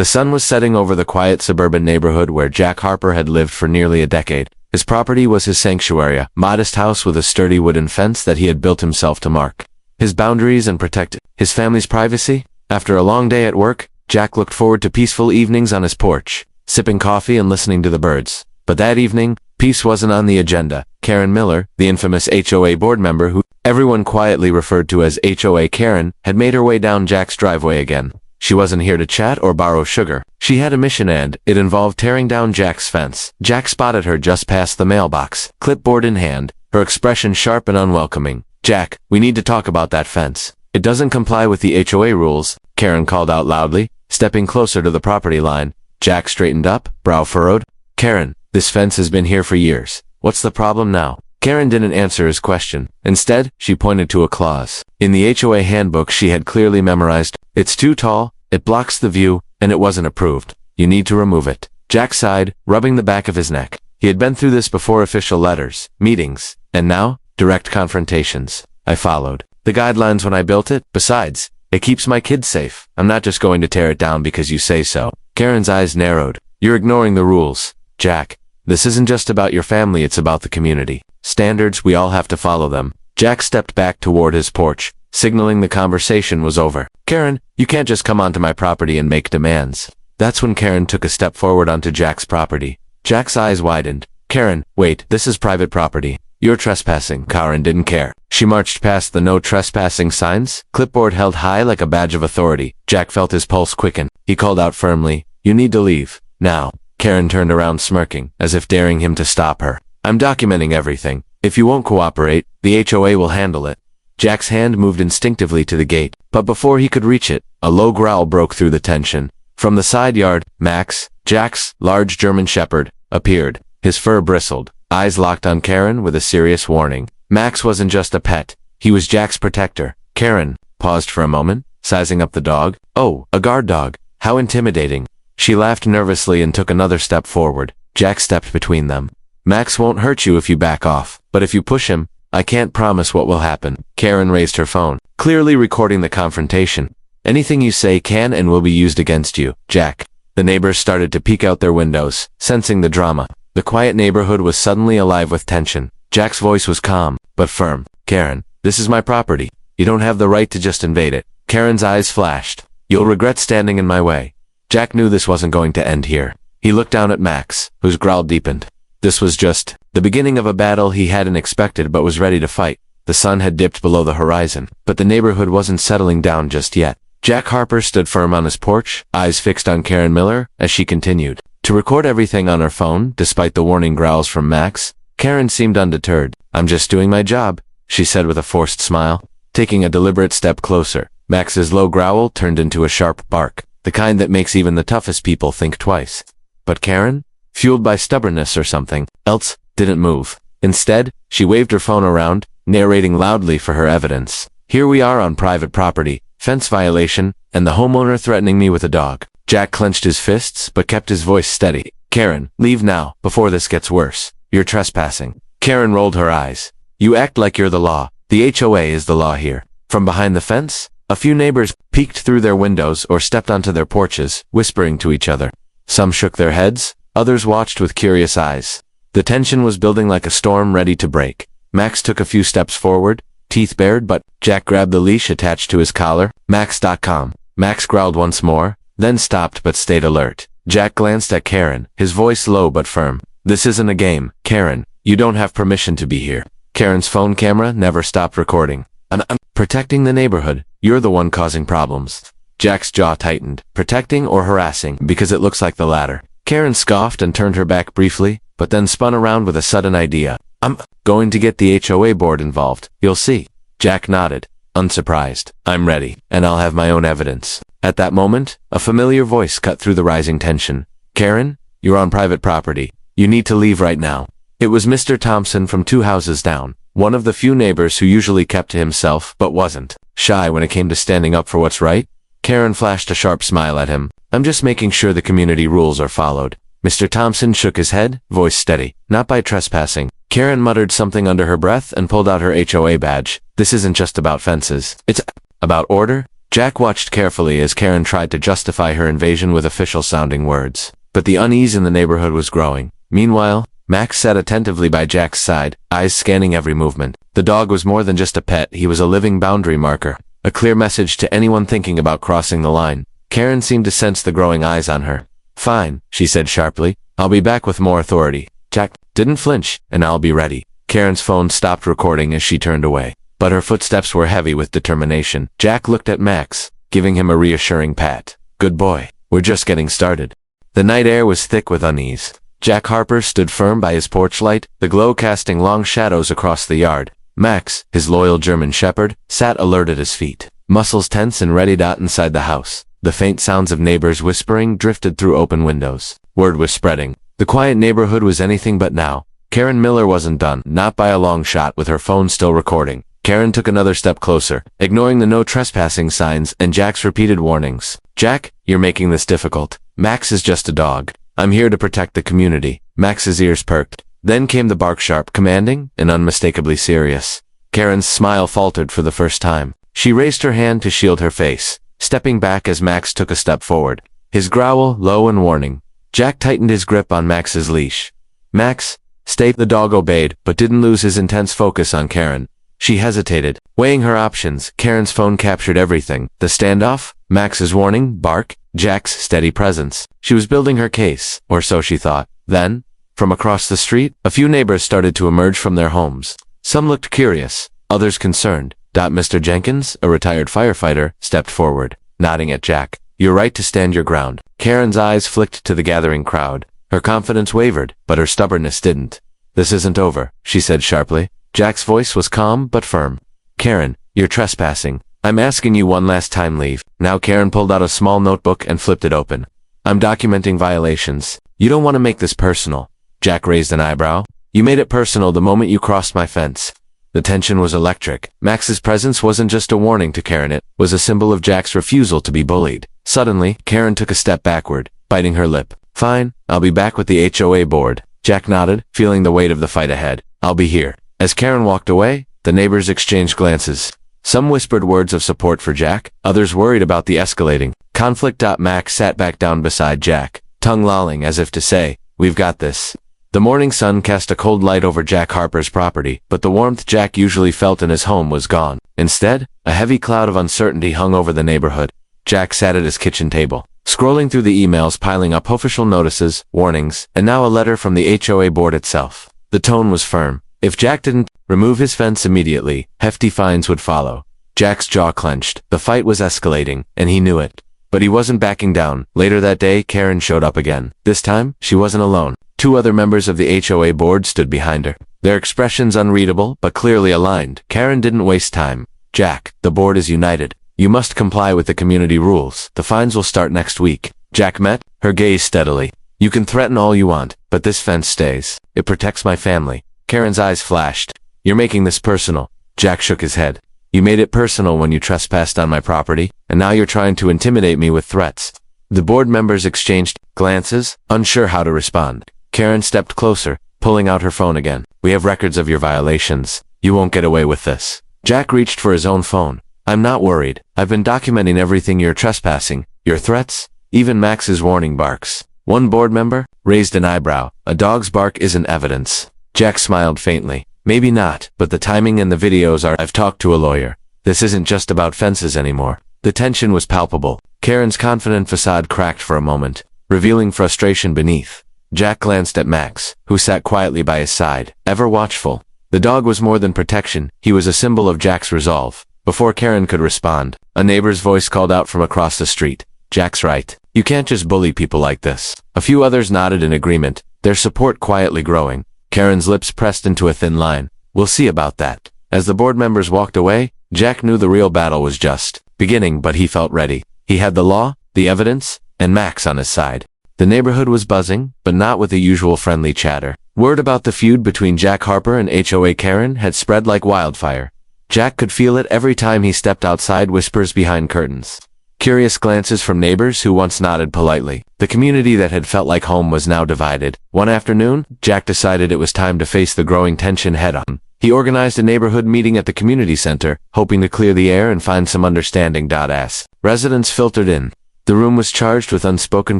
The sun was setting over the quiet suburban neighborhood where Jack Harper had lived for nearly a decade. His property was his sanctuary, a modest house with a sturdy wooden fence that he had built himself to mark his boundaries and protect his family's privacy. After a long day at work, Jack looked forward to peaceful evenings on his porch, sipping coffee and listening to the birds. But that evening, peace wasn't on the agenda. Karen Miller, the infamous HOA board member who everyone quietly referred to as HOA Karen, had made her way down Jack's driveway again. She wasn't here to chat or borrow sugar. She had a mission, and it involved tearing down Jack's fence. Jack spotted her just past the mailbox, clipboard in hand, her expression sharp and unwelcoming. "Jack, we need to talk about that fence. It doesn't comply with the HOA rules," Karen called out loudly, stepping closer to the property line. Jack straightened up, brow furrowed. "Karen, this fence has been here for years. What's the problem now?" Karen didn't answer his question. Instead, she pointed to a clause in the HOA handbook she had clearly memorized. "It's too tall, it blocks the view, and it wasn't approved. You need to remove it." Jack sighed, rubbing the back of his neck. He had been through this before: official letters, meetings, and now, direct confrontations. "I followed the guidelines when I built it. Besides, it keeps my kids safe. I'm not just going to tear it down because you say so." Karen's eyes narrowed. "You're ignoring the rules, Jack. This isn't just about your family, it's about the community. Standards, we all have to follow them." Jack stepped back toward his porch, signaling the conversation was over. "Karen, you can't just come onto my property and make demands." That's when Karen took a step forward onto Jack's property. Jack's eyes widened. "Karen, wait, this is private property. You're trespassing." Karen didn't care. She marched past the no trespassing signs, clipboard held high like a badge of authority. Jack felt his pulse quicken. He called out firmly, "You need to leave, now." Karen turned around smirking, as if daring him to stop her. "I'm documenting everything. If you won't cooperate, the HOA will handle it." Jack's hand moved instinctively to the gate, but before he could reach it, a low growl broke through the tension. From the side yard, Max, Jack's large German shepherd, appeared. His fur bristled, eyes locked on Karen with a serious warning. Max wasn't just a pet, he was Jack's protector. Karen paused for a moment, sizing up the dog. "Oh, a guard dog. How intimidating." She laughed nervously and took another step forward. Jack stepped between them. "Max won't hurt you if you back off, but if you push him, I can't promise what will happen." Karen raised her phone, clearly recording the confrontation. "Anything you say can and will be used against you, Jack." The neighbors started to peek out their windows, sensing the drama. The quiet neighborhood was suddenly alive with tension. Jack's voice was calm, but firm. "Karen, this is my property. You don't have the right to just invade it." Karen's eyes flashed. "You'll regret standing in my way." Jack knew this wasn't going to end here. He looked down at Max, whose growl deepened. This was just the beginning of a battle he hadn't expected but was ready to fight. The sun had dipped below the horizon, but the neighborhood wasn't settling down just yet. Jack Harper stood firm on his porch, eyes fixed on Karen Miller, as she continued to record everything on her phone, despite the warning growls from Max. Karen seemed undeterred. "I'm just doing my job," she said with a forced smile. Taking a deliberate step closer, Max's low growl turned into a sharp bark, the kind that makes even the toughest people think twice. But Karen, fueled by stubbornness or something else, didn't move. Instead, she waved her phone around, narrating loudly for her evidence. "Here we are on private property, fence violation, and the homeowner threatening me with a dog." Jack clenched his fists but kept his voice steady. "Karen, leave now, before this gets worse. You're trespassing." Karen rolled her eyes. "You act like you're the law. The HOA is the law here." From behind the fence, a few neighbors peeked through their windows or stepped onto their porches, whispering to each other. Some shook their heads, others watched with curious eyes. The tension was building like a storm ready to break. Max took a few steps forward, teeth bared, but Jack grabbed the leash attached to his collar. Max.com. Max growled once more, then stopped but stayed alert. Jack glanced at Karen, his voice low but firm. "This isn't a game, Karen. You don't have permission to be here." Karen's phone camera never stopped recording. I'm protecting the neighborhood. You're the one causing problems." Jack's jaw tightened. Protecting or harassing, because it looks like the latter. Karen scoffed and turned her back briefly, but then spun around with a sudden idea. "I'm going to get the HOA board involved. You'll see." Jack nodded, unsurprised. "I'm ready, and I'll have my own evidence." At that moment, a familiar voice cut through the rising tension. "Karen, you're on private property. You need to leave right now." It was Mr. Thompson from 2 houses down, one of the few neighbors who usually kept to himself but wasn't shy when it came to standing up for what's right. Karen flashed a sharp smile at him. "I'm just making sure the community rules are followed." Mr. Thompson shook his head, voice steady. "Not by trespassing." Karen muttered something under her breath and pulled out her HOA badge. "This isn't just about fences. It's about order, Jack watched carefully as Karen tried to justify her invasion with official-sounding words. But the unease in the neighborhood was growing. Meanwhile, Max sat attentively by Jack's side, eyes scanning every movement. The dog was more than just a pet, he was a living boundary marker. A clear message to anyone thinking about crossing the line. Karen seemed to sense the growing eyes on her. "Fine," she said sharply. "I'll be back with more authority." Jack didn't flinch, and "I'll be ready." Karen's phone stopped recording as she turned away, but her footsteps were heavy with determination. Jack looked at Max, giving him a reassuring pat. "Good boy. We're just getting started." The night air was thick with unease. Jack Harper stood firm by his porch light, the glow casting long shadows across the yard. Max, his loyal German shepherd, sat alert at his feet, muscles tense and ready. Inside the house, the faint sounds of neighbors whispering drifted through open windows. Word was spreading. The quiet neighborhood was anything but now. Karen Miller wasn't done, not by a long shot, with her phone still recording. Karen took another step closer, ignoring the no trespassing signs and Jack's repeated warnings. "Jack, you're making this difficult. Max is just a dog. I'm here to protect the community." Max's ears perked. Then came the bark, sharp, commanding, and unmistakably serious. Karen's smile faltered for the first time. She raised her hand to shield her face, stepping back as Max took a step forward. His growl, low and warning. Jack tightened his grip on Max's leash. "Max, stay." The dog obeyed, but didn't lose his intense focus on Karen. She hesitated, weighing her options. Karen's phone captured everything. The standoff, Max's warning, bark, Jack's steady presence. She was building her case, or so she thought. Then, from across the street, a few neighbors started to emerge from their homes. Some looked curious, others concerned. Mr. Jenkins, a retired firefighter, stepped forward, nodding at Jack. "You're right to stand your ground." Karen's eyes flicked to the gathering crowd. Her confidence wavered, but her stubbornness didn't. "This isn't over," she said sharply. Jack's voice was calm but firm. "Karen, you're trespassing. I'm asking you one last time, leave." Now Karen pulled out a small notebook and flipped it open. "I'm documenting violations. You don't want to make this personal." Jack raised an eyebrow. "You made it personal the moment you crossed my fence." The tension was electric. Max's presence wasn't just a warning to Karen, it was a symbol of Jack's refusal to be bullied. Suddenly, Karen took a step backward, biting her lip. "Fine, I'll be back with the HOA board." Jack nodded, feeling the weight of the fight ahead. "I'll be here." As Karen walked away, the neighbors exchanged glances. Some whispered words of support for Jack, others worried about the escalating conflict. Max sat back down beside Jack, tongue lolling as if to say, "We've got this." The morning sun cast a cold light over Jack Harper's property, but the warmth Jack usually felt in his home was gone. Instead, a heavy cloud of uncertainty hung over the neighborhood. Jack sat at his kitchen table, scrolling through the emails piling up, official notices, warnings, and now a letter from the HOA board itself. The tone was firm. If Jack didn't remove his fence immediately, hefty fines would follow. Jack's jaw clenched. The fight was escalating, and he knew it. But he wasn't backing down. Later that day, Karen showed up again. This time, she wasn't alone. 2 other members of the HOA board stood behind her, their expressions unreadable but clearly aligned. Karen didn't waste time. "Jack, the board is united. You must comply with the community rules. The fines will start next week." Jack met her gaze steadily. "You can threaten all you want, but this fence stays. It protects my family." Karen's eyes flashed. "You're making this personal." Jack shook his head. "You made it personal when you trespassed on my property, and now you're trying to intimidate me with threats." The board members exchanged glances, unsure how to respond. Karen stepped closer, pulling out her phone again. "We have records of your violations. You won't get away with this." Jack reached for his own phone. "I'm not worried. I've been documenting everything you're trespassing, your threats, even Max's warning barks." One board member raised an eyebrow. "A dog's bark isn't evidence." Jack smiled faintly. "Maybe not, but the timing and the videos are." "I've talked to a lawyer. This isn't just about fences anymore." The tension was palpable. Karen's confident facade cracked for a moment, revealing frustration beneath. Jack glanced at Max, who sat quietly by his side, ever watchful. The dog was more than protection, he was a symbol of Jack's resolve. Before Karen could respond, a neighbor's voice called out from across the street. "Jack's right. You can't just bully people like this." A few others nodded in agreement, their support quietly growing. Karen's lips pressed into a thin line. "We'll see about that." As the board members walked away, Jack knew the real battle was just beginning, but he felt ready. He had the law, the evidence, and Max on his side. The neighborhood was buzzing, but not with the usual friendly chatter. Word about the feud between Jack Harper and HOA Karen had spread like wildfire. Jack could feel it every time he stepped outside, whispers behind curtains, curious glances from neighbors who once nodded politely. The community that had felt like home was now divided. One afternoon, Jack decided it was time to face the growing tension head-on. He organized a neighborhood meeting at the community center, hoping to clear the air and find some understanding. As residents filtered in, the room was charged with unspoken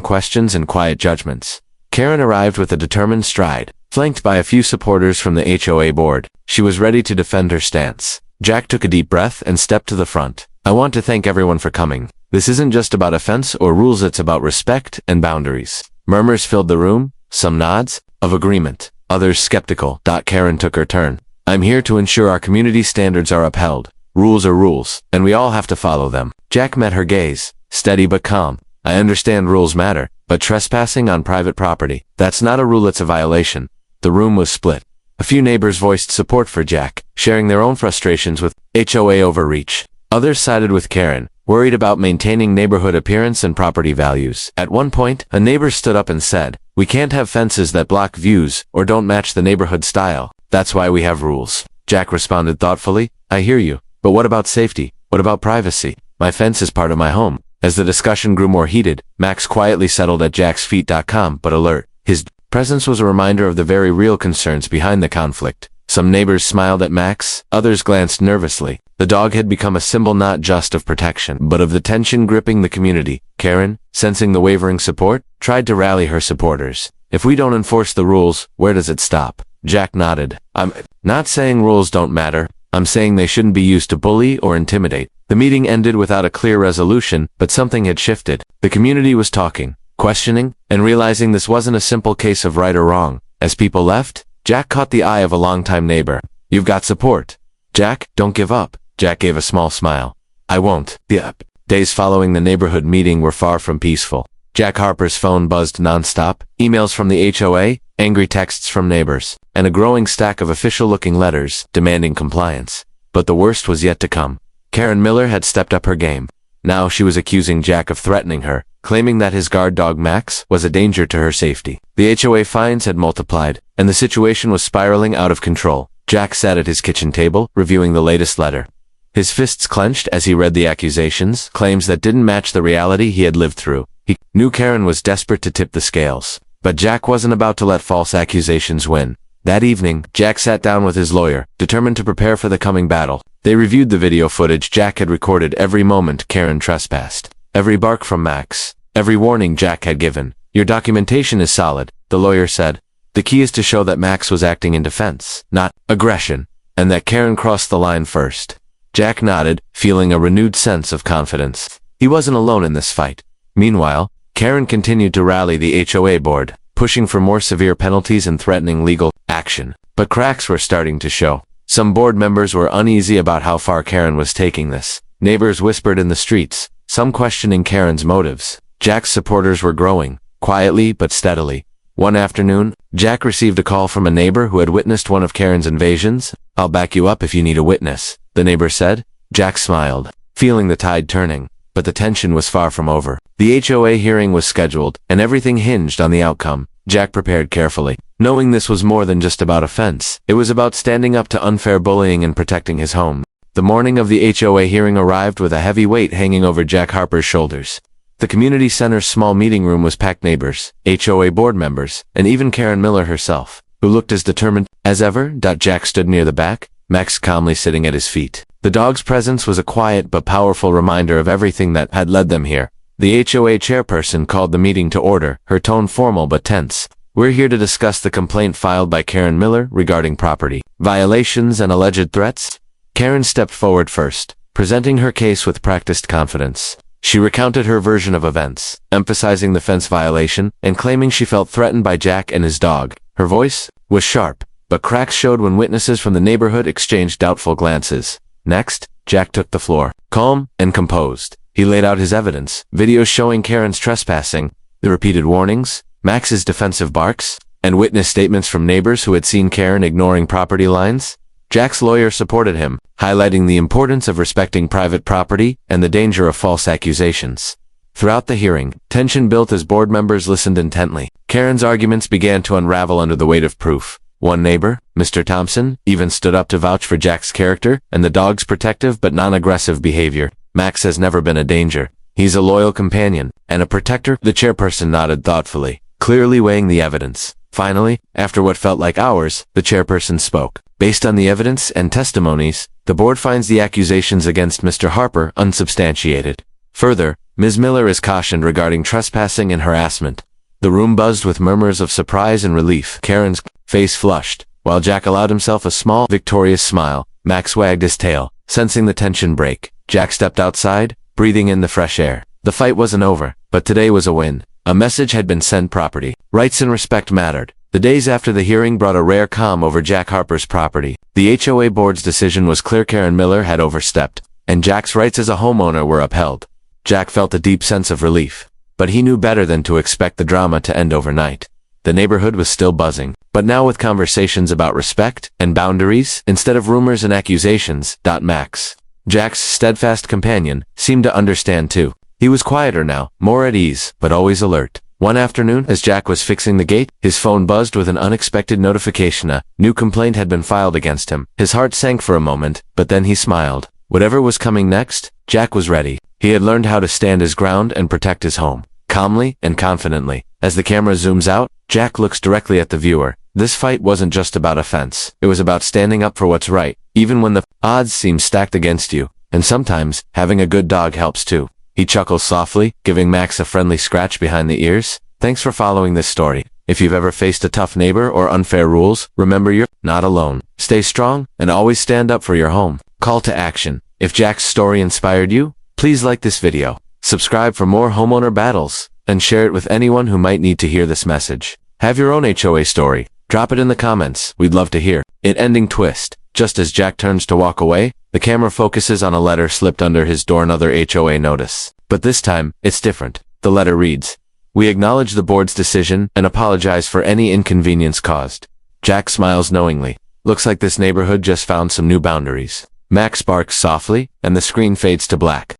questions and quiet judgments. Karen arrived with a determined stride, flanked by a few supporters from the HOA board. She was ready to defend her stance. Jack took a deep breath and stepped to the front. I want to thank everyone for coming. This isn't just about offense or rules, it's about respect and boundaries. Murmurs filled the room, some nods of agreement, others skeptical. Karen took her turn. I'm here to ensure our community standards are upheld. Rules are rules, and we all have to follow them. Jack met her gaze, steady but calm. I understand rules matter, but trespassing on private property, that's not a rule, it's a violation. The room was split. A few neighbors voiced support for Jack, sharing their own frustrations with HOA overreach. Others sided with Karen, worried about maintaining neighborhood appearance and property values. At one point, a neighbor stood up and said, "We can't have fences that block views or don't match the neighborhood style. That's why we have rules." Jack responded thoughtfully, "I hear you, but what about safety? What about privacy? My fence is part of my home." As the discussion grew more heated, Max quietly settled at Jack's feet. But alert. His presence was a reminder of the very real concerns behind the conflict. Some neighbors smiled at Max, others glanced nervously. The dog had become a symbol not just of protection, but of the tension gripping the community. Karen, sensing the wavering support, tried to rally her supporters. "If we don't enforce the rules, where does it stop?" Jack nodded. "I'm not saying rules don't matter. I'm saying they shouldn't be used to bully or intimidate." The meeting ended without a clear resolution, but something had shifted. The community was talking, questioning, and realizing this wasn't a simple case of right or wrong. As people left, Jack caught the eye of a longtime neighbor. "You've got support. Jack, don't give up." Jack gave a small smile. "I won't." The days following the neighborhood meeting were far from peaceful. Jack Harper's phone buzzed nonstop, emails from the HOA, angry texts from neighbors, and a growing stack of official-looking letters demanding compliance. But the worst was yet to come. Karen Miller had stepped up her game. Now she was accusing Jack of threatening her, claiming that his guard dog Max was a danger to her safety. The HOA fines had multiplied, and the situation was spiraling out of control. Jack sat at his kitchen table, reviewing the latest letter. His fists clenched as he read the accusations, claims that didn't match the reality he had lived through. He knew Karen was desperate to tip the scales, but Jack wasn't about to let false accusations win. That evening, Jack sat down with his lawyer, determined to prepare for the coming battle. They reviewed the video footage. Jack had recorded every moment Karen trespassed, every bark from Max, every warning Jack had given. "Your documentation is solid," the lawyer said. "The key is to show that Max was acting in defense, not aggression, and that Karen crossed the line first." Jack nodded, feeling a renewed sense of confidence. He wasn't alone in this fight. Meanwhile, Karen continued to rally the HOA board, pushing for more severe penalties and threatening legal action. But cracks were starting to show. Some board members were uneasy about how far Karen was taking this. Neighbors whispered in the streets, some questioning Karen's motives. Jack's supporters were growing, quietly but steadily. One afternoon, Jack received a call from a neighbor who had witnessed one of Karen's invasions. "I'll back you up if you need a witness," the neighbor said. Jack smiled, feeling the tide turning, but the tension was far from over. The HOA hearing was scheduled, and everything hinged on the outcome. Jack prepared carefully, knowing this was more than just about offense. It was about standing up to unfair bullying and protecting his home. The morning of the HOA hearing arrived with a heavy weight hanging over Jack Harper's shoulders. The community center's small meeting room was packed. Neighbors, HOA board members, and even Karen Miller herself, who looked as determined as ever. Jack stood near the back, Max calmly sitting at his feet. The dog's presence was a quiet but powerful reminder of everything that had led them here. The HOA chairperson called the meeting to order, her tone formal but tense. "We're here to discuss the complaint filed by Karen Miller regarding property violations and alleged threats." Karen stepped forward first, presenting her case with practiced confidence. She recounted her version of events, emphasizing the fence violation and claiming she felt threatened by Jack and his dog. Her voice was sharp, but cracks showed when witnesses from the neighborhood exchanged doubtful glances. Next, Jack took the floor, calm and composed. He laid out his evidence, videos showing Karen's trespassing, the repeated warnings, Max's defensive barks, and witness statements from neighbors who had seen Karen ignoring property lines. Jack's lawyer supported him, highlighting the importance of respecting private property and the danger of false accusations. Throughout the hearing, tension built as board members listened intently. Karen's arguments began to unravel under the weight of proof. One neighbor, Mr. Thompson, even stood up to vouch for Jack's character and the dog's protective but non-aggressive behavior. "Max has never been a danger. He's a loyal companion and a protector." The chairperson nodded thoughtfully, clearly weighing the evidence. Finally, after what felt like hours, the chairperson spoke. Based on the evidence and testimonies, the board finds the accusations against Mr. Harper unsubstantiated. Further, Ms. Miller is cautioned regarding trespassing and harassment. The room buzzed with murmurs of surprise and relief. Karen's face flushed. While Jack allowed himself a small, victorious smile, Max wagged his tail, sensing the tension break. Jack stepped outside, breathing in the fresh air. The fight wasn't over, but today was a win. A message had been sent. Property rights and respect mattered. The days after the hearing brought a rare calm over Jack Harper's property. The HOA board's decision was clear. Karen Miller had overstepped, and Jack's rights as a homeowner were upheld. Jack felt a deep sense of relief, but he knew better than to expect the drama to end overnight. The neighborhood was still buzzing, but now with conversations about respect and boundaries instead of rumors and accusations. Max, Jack's steadfast companion, seemed to understand too. He was quieter now, more at ease, but always alert. One afternoon, as Jack was fixing the gate, his phone buzzed with an unexpected notification. A new complaint had been filed against him. His heart sank for a moment, but then he smiled. Whatever was coming next, Jack was ready. He had learned how to stand his ground and protect his home, calmly and confidently. As the camera zooms out, Jack looks directly at the viewer. This fight wasn't just about a fence. It was about standing up for what's right, even when the odds seem stacked against you. And sometimes, having a good dog helps too. He chuckles softly, giving Max a friendly scratch behind the ears. Thanks for following this story. If you've ever faced a tough neighbor or unfair rules, remember you're not alone. Stay strong and always stand up for your home. Call to action. If Jack's story inspired you, please like this video, subscribe for more homeowner battles, and share it with anyone who might need to hear this message. Have your own HOA story. Drop it in the comments. We'd love to hear it. Ending twist. Just as Jack turns to walk away, the camera focuses on a letter slipped under his door. Another HOA notice. But this time, it's different. The letter reads, "We acknowledge the board's decision and apologize for any inconvenience caused." Jack smiles knowingly. Looks like this neighborhood just found some new boundaries. Max barks softly, and the screen fades to black.